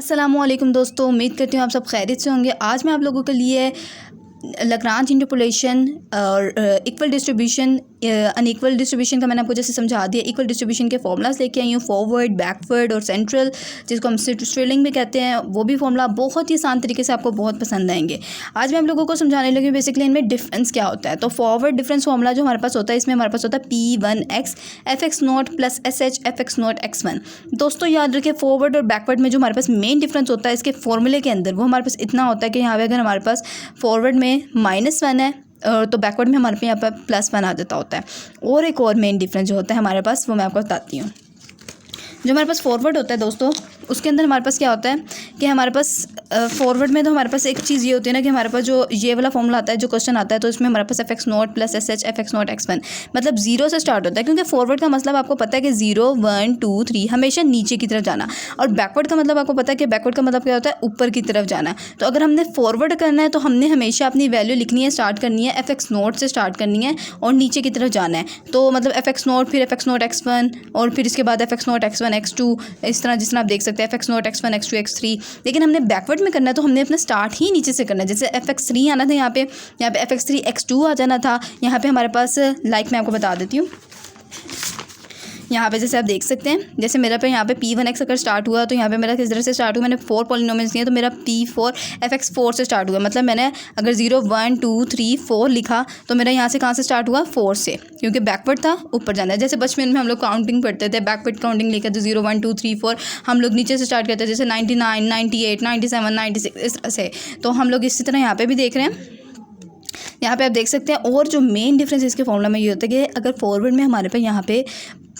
अस्सलामुअलैकुम दोस्तों, उम्मीद करती हूँ आप सब खैरियत से होंगे। आज मैं आप लोगों के लिए लाग्रांज इंटरपोलेशन और इक्वल डिस्ट्रीब्यूशन अनइक्वल डिस्ट्रीब्यूशन का मैंने आपको जैसे समझा दिया। इक्वल डिस्ट्रीब्यूशन के फॉर्मूलाज लेके आई हूँ, फॉरवर्ड, बैकवर्ड और सेंट्रल, जिसको हम स्ट्रिलिंग भी कहते हैं। वो भी फॉर्मूला बहुत ही आसान तरीके से आपको बहुत पसंद आएंगे। आज मैं आप लोगों को समझाने लगी बेसिकली इनमें डिफरेंस क्या होता है। तो फॉरवर्ड डिफरेंस फॉर्मूला जो हमारे पास होता है, इसमें हमारे पास होता है P1x fx0 plus SH fx0 x1। दोस्तों याद रखिए, फॉरवर्ड और बैकवर्ड में जो हमारे पास मेन डिफरेंस होता है इसके फॉर्मूले के अंदर, वो हमारे पास इतना होता है कि यहाँ पे अगर हमारे पास फॉरवर्ड में -1 है तो बैकवर्ड में हमारे पे यहाँ पर +1 आ जाता होता है। और एक और मेन डिफरेंस जो होता है हमारे पास, वो मैं आपको बताती हूँ। जो हमारे पास फॉरवर्ड होता है दोस्तों, उसके अंदर हमारे पास क्या होता है कि हमारे पास फॉरवर्ड में तो हमारे पास एक चीज़ ये होती है ना कि हमारे पास जो ये वाला फॉर्मूला आता है, जो क्वेश्चन आता है, तो इसमें हमारे पास fx0 plus SH fx0 x1 मतलब 0 से स्टार्ट होता है। क्योंकि फॉरवर्ड का मतलब आपको पता है कि 0 1 2 3 हमेशा नीचे की तरफ जाना, और बैकवर्ड का मतलब आपको पता है कि बैकवर्ड का मतलब क्या होता है, ऊपर की तरफ जाना। तो अगर हमने फॉरवर्ड करना है तो हमने हमेशा अपनी वैल्यू लिखनी है, स्टार्ट करनी है fx0 से स्टार्ट करनी है और नीचे की तरफ जाना है। तो मतलब fx0 फिर fx0 x1 और फिर इसके बाद fx0 x1 x2, इस तरह जिस तरह आप देख सकते हैं fx0 x1 x2 x3। लेकिन हमने बैकवर्ड में करना है तो हमने अपना स्टार्ट ही नीचे से करना है। जैसे fx3 आना था, यहाँ पे fx3 x2 आ जाना था। यहाँ पे हमारे पास मैं आपको बता देती हूँ। यहाँ पे जैसे आप देख सकते हैं, जैसे मेरा पे यहाँ पे P1x अगर स्टार्ट हुआ तो यहाँ पे मेरा किस तरह से स्टार्ट हुआ, मैंने 4 पॉलिनोमियल्स लिए तो मेरा P4 fx4 से स्टार्ट हुआ। मतलब मैंने अगर 0 1 2 3 4 लिखा तो मेरा यहाँ से कहाँ से स्टार्ट हुआ, 4 से, क्योंकि बैकवर्ड था, ऊपर जाना है। जैसे बचपन में हम लोग काउंटिंग पढ़ते थे, बैकवर्ड काउंटिंग लिखा तो 0 1 2 3 4 हम लोग नीचे से स्टार्ट करते थे, जैसे 99 98 97 96 इस तरह से। तो हम लोग इसी तरह यहाँ पर भी देख रहे हैं। यहाँ पे आप देख सकते हैं। और जो मेन डिफरेंस इसके फॉर्मूला में ये होता है कि अगर फॉरवर्ड में हमारे पे यहाँ पे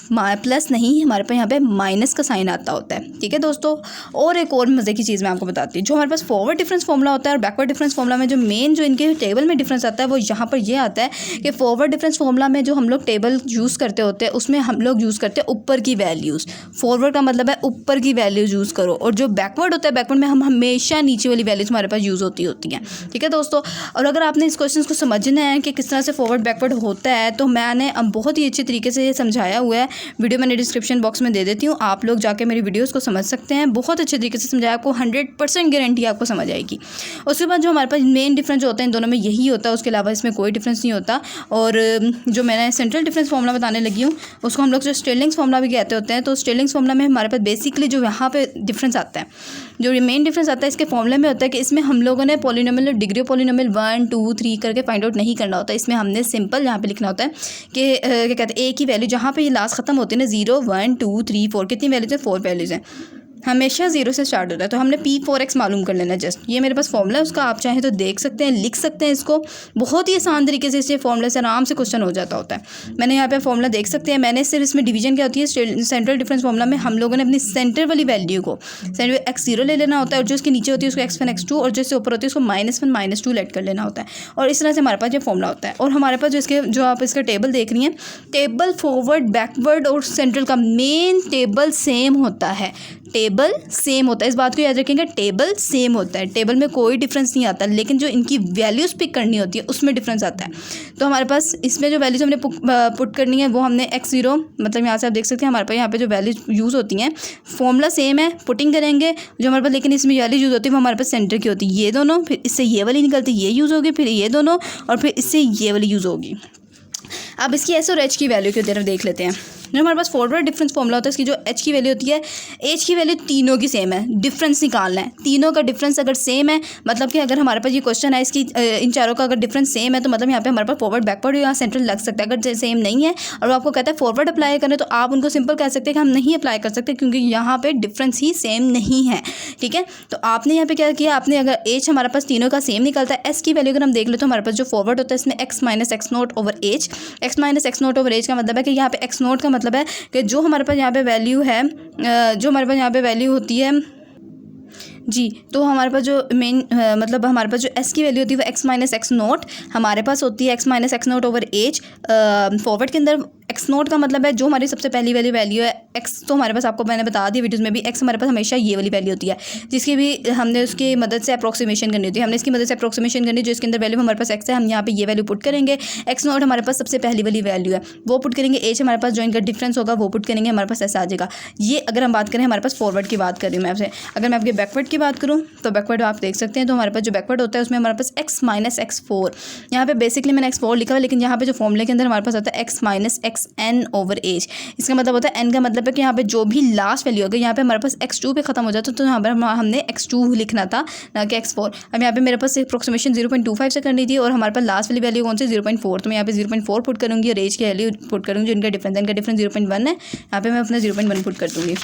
प्लस नहीं, हमारे पे यहाँ पे माइनस का साइन आता होता है। ठीक है दोस्तों। और एक और मज़े की चीज़ मैं आपको बताती हूँ। जो हमारे पास फॉरवर्ड डिफरेंस फॉर्मूला होता है और बैकवर्ड डिफरेंस फॉर्मूला में जो मेन जो इनके टेबल में डिफरेंस आता है, वो यहाँ पर ये आता है कि फॉरवर्ड डिफरेंस फॉर्मूला में जो हम लोग टेबल यूज़ करते होते हैं, उसमें हम लोग यूज़ करते हैं ऊपर की वैल्यूज़। फॉरवर्ड का मतलब है ऊपर की वैल्यूज़ यूज़ करो, और जो बैकवर्ड होता है, बैकवर्ड में हम हमेशा नीचे वाली वैल्यूज़ हमारे पास यूज़ होती हैं। ठीक है दोस्तों। और अगर आपने इस क्वेश्चन को समझना है कि किस तरह से फॉरवर्ड बैकवर्ड होता है, तो मैंने बहुत ही अच्छे तरीके से ये समझाया हुआ है। वीडियो मैंने डिस्क्रिप्शन बॉक्स में दे देती हूँ, आप लोग जाके मेरी वीडियोस को समझ सकते हैं। बहुत अच्छे तरीके से समझाया, आपको 100% गारंटी आपको समझ आएगी। उसके बाद जो हमारे पास मेन डिफरेंस जो होता है इन दोनों में यही होता है, उसके अलावा इसमें कोई डिफरेंस नहीं होता। और जो मैंने सेंट्रल डिफरेंस फॉर्मूला बताने लगी हूँ, उसको हम लोग जो स्टिलिंग्स फॉर्मूला भी कहते होते हैं। तो स्टिलिंग्स फॉर्मूला में हमारे पास बेसिकली जो यहाँ पे डिफरेंस आता है, जो मेन डिफरेंस आता है इसके फॉर्मूले में होता है कि इसमें हम लोगों ने पॉलिनोमियल और डिग्री ऑफ पॉलिनोमियल 1 2 3 करके फाइंड आउट नहीं करना होता। इसमें हमने सिंपल यहाँ पे लिखना होता है कि क्या कहते हैं, एक ही वैल्यू जहाँ पे ये लास्ट खत्म होती है ना, 0 1 2 3 4, कितनी वैल्यूज़ हैं, 4 वैल्यूज़ हैं, हमेशा 0 से स्टार्ट होता है। तो हमने P4x मालूम कर लेना। जस्ट ये मेरे पास फॉर्मूला है, उसका आप चाहें तो देख सकते हैं, लिख सकते हैं इसको। बहुत ही आसान तरीके से इससे फॉर्मूले से आराम से क्वेश्चन हो जाता होता है। मैंने यहाँ पे फॉर्मूला देख सकते हैं। मैंने सिर्फ इसमें डिवीजन क्या होती है, सेंट्रल डिफरेंस फॉर्मूला में हम लोगों ने अपनी सेंटर वाली वैल्यू को सेंटर x0 ले लेना होता है, और जो उसके नीचे होती है उसको x1 x2, और जो इससे ऊपर होती है उसको -1 -2 लेट कर लेना होता है। और इस तरह से हमारे पास ये फॉर्मूला होता है। और हमारे पास जो आप इसका टेबल देख रही हैं, टेबल फॉरवर्ड बैकवर्ड और सेंट्रल का मेन टेबल सेम होता है। टेबल सेम होता है, इस बात को याद रखेंगे, टेबल सेम होता है, टेबल में कोई डिफरेंस नहीं आता। लेकिन जो इनकी वैल्यूज़ पिक करनी होती है उसमें डिफरेंस आता है। तो हमारे पास इसमें जो वैल्यूज़ हमने पुट करनी है, वो हमने x0 मतलब यहाँ से आप देख सकते हैं हमारे पास यहाँ पे जो वैल्यूज यूज़ होती हैं, फॉर्मूला सेम है, पुटिंग करेंगे जो हमारे पास, लेकिन इसमें वैल्यू यूज़ होती है वो हमारे पास सेंटर की होती है, ये दोनों, फिर इससे ये वाली निकलती है, ये यूज़ होगी, फिर ये दोनों, और फिर इससे ये वाली यूज़ होगी। अब इसकी एस और एच की वैल्यू की तरफ देख लेते हैं। जो हमारे पास फॉरवर्ड डिफरेंस फॉर्मूला होता है, इसकी जो एच की वैल्यू होती है, एच की वैल्यू तीनों की सेम है। डिफरेंस निकालना है, तीनों का डिफरेंस अगर सेम है, मतलब कि अगर हमारे पास ये क्वेश्चन है, इसकी इन चारों का अगर डिफरेंस सेम है, तो मतलब यहाँ पे हमारे पास फॉरवर्ड बैकवर्ड या सेंट्रल लग सकता है। अगर सेम नहीं है और वो आपको कहता है फॉरवर्ड अप्लाई करें, तो आप उनको सिंपल कह सकते हैं कि हम नहीं अप्लाई कर सकते, क्योंकि यहाँ पर डिफरेंस ही सेम नहीं है। ठीक है। तो आपने यहाँ पे क्या किया, आपने अगर एच हमारे पास तीनों का सेम निकलता है, एस की वैल्यू अगर हम देख ले तो हमारे पास जो फॉरवर्ड होता है इसमें x - x0 over H. x - x0 over H का मतलब है कि यहाँ पे x0 का मतलब है कि जो हमारे पास यहाँ पे वैल्यू है, जो हमारे पास यहाँ पे वैल्यू होती है, जी, तो हमारे पास जो मेन मतलब हमारे पास जो एस की वैल्यू होती है वो एक्स माइनस एक्स नोट हमारे पास होती है, x minus x naught over h. Forward के अंदर एक्स नोट का मतलब है जो हमारी सबसे पहली वाली वैल्यू है एक्स, तो हमारे पास आपको मैंने बता दिया वीडियोज़ में भी, एक्स हमारे पास हमेशा ये वाली वैल्यू होती है, जिसकी भी हमने उसकी मदद से अप्रोक्सीमेशन करनी होती है। हमने इसकी मदद से अप्रोक्सीमेशन करनी, जो इसके अंदर वैल्यू हमारे पास एक्स है, हम यहाँ पे ये वैल्यू पुट करेंगे। एक्स नोट हमारे पास सबसे पहली वाली वैल्यू है, वो पुट करेंगे। एज हमारे पास जो इनका डिफरेंस होगा वो पुट करेंगे, हमारे पास ऐसा आ जाएगा। ये अगर हम बात करें हमारे पास फॉरवर्ड की बात कर रही हूँ मैं आपसे। अगर मैं आपके बैकवर्ड की बात करूँ तो बैकवर्ड आप देख सकते हैं, तो हमारे पास जो बैकवर्ड होता है उसमें हमारे पास एक्स माइनस एक्स फोर, यहाँ पे बेसिकली मैंने एक्स फोर लिखा हुआ, लेकिन यहाँ पे जो फॉर्मूले के अंदर हमारे पास होता है x minus x n over h. इसका मतलब होता है एन का मतलब है कि यहाँ पे जो भी लास्ट वैल्यू होगी, यहाँ पे हमारे पास एक्स टू पे खत्म हो जाता है, तो यहाँ पर हमने एक्स टू लिखना था, ना कि एक्स फोर। अब यहाँ पे मेरे पास अप्रोक्सीमेशन 0.25 से करनी थी, और हमारे पास लास्ट वाली वैल्यू कौन सी 0.4, तो मैं यहाँ पे 0.4 पुट करूँगी और एज की वैल्यू पुट करूँगी, जिनका डिफरेंस 0.1 है, यहाँ पे मैं अपना 0.1 पुट कर दूँगी।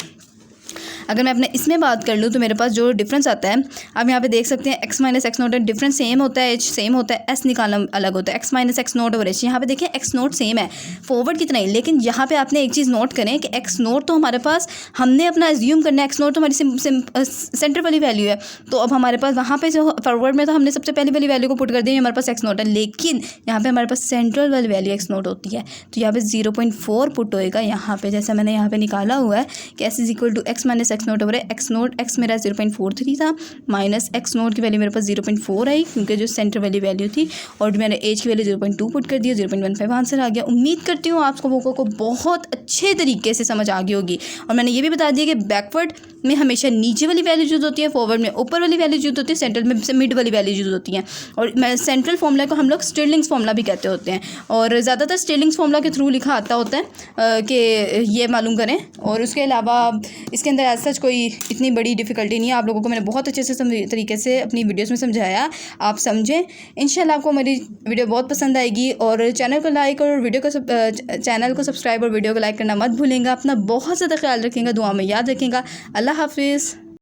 अगर मैं अपने इसमें बात कर लूँ तो मेरे पास जो डिफरेंस आता है, आप यहाँ पे देख सकते हैं x minus x note, difference same होता है, एच सेम होता है, एस निकालना अलग होता है। एक्स माइनस एक्स नोट और एच, यहाँ पे देखिए एक्स नोट सेम है फॉरवर्ड की तरह ही, लेकिन यहाँ पे आपने एक चीज़ नोट करें कि एक्स नोट तो हमारे पास हमने अपना एज्यूम करना है, एक्स नोट तो हमारी सेंटर वाली वैल्यू है, तो अब हमारे पास वहाँ पे जो फॉरवर्ड में तो हमने सबसे पहली वाली वैल्यू को पुट कर दिया, हमारे पास एक्स नोट है, लेकिन यहाँ पे हमारे पास सेंट्रल वाली वैल्यू एक्स नोट होती है, तो यहाँ पे 0.4 पुट होएगा यहाँ पे, जैसा मैंने यहाँ पे निकाला हुआ है कि s is equal to x minus x naught over x naught. X मेरा 0.43 था, माइनस एक्स नोट की वैल्यू मेरे पास 0.4 आई, क्योंकि जो सेंटर वाली वैल्यू थी, और मैंने एज की वैल्यू 0.2 पुट कर दिया, 0.15 आंसर आ गया। उम्मीद करती हूँ आप लोगों को बहुत अच्छे तरीके से समझ आ गई होगी, और मैंने ये भी बता दिया कि बैकवर्ड में हमेशा नीचे वाली वैल्यू यूज होती है, फॉरवर्ड में ऊपर वाली वैल्यू यूज होती है, सेंट्रल में से मिड वाली वैल्यू यूज होती है, और सेंट्रल फॉर्मूला को हम लोग स्टिरलिंग्स फॉर्मूला भी कहते होते हैं, और ज़्यादातर स्टिरलिंग्स फॉर्मूला के थ्रू लिखा आता होता है कि ये मालूम करें, और उसके अलावा इसके अंदर एज सच कोई इतनी बड़ी डिफ़िकल्टी नहीं है। आप लोगों को मैंने बहुत अच्छे से तरीके से अपनी वीडियोस में समझाया, आप समझें। इंशाल्लाह आपको मेरी वीडियो बहुत पसंद आएगी, और चैनल को लाइक और चैनल को सब्सक्राइब और वीडियो को लाइक करना मत भूलेंगे। अपना बहुत ज़्यादा ख्याल रखेंगे, दुआ में याद रखेंगे। अल्लाह हाफिज़।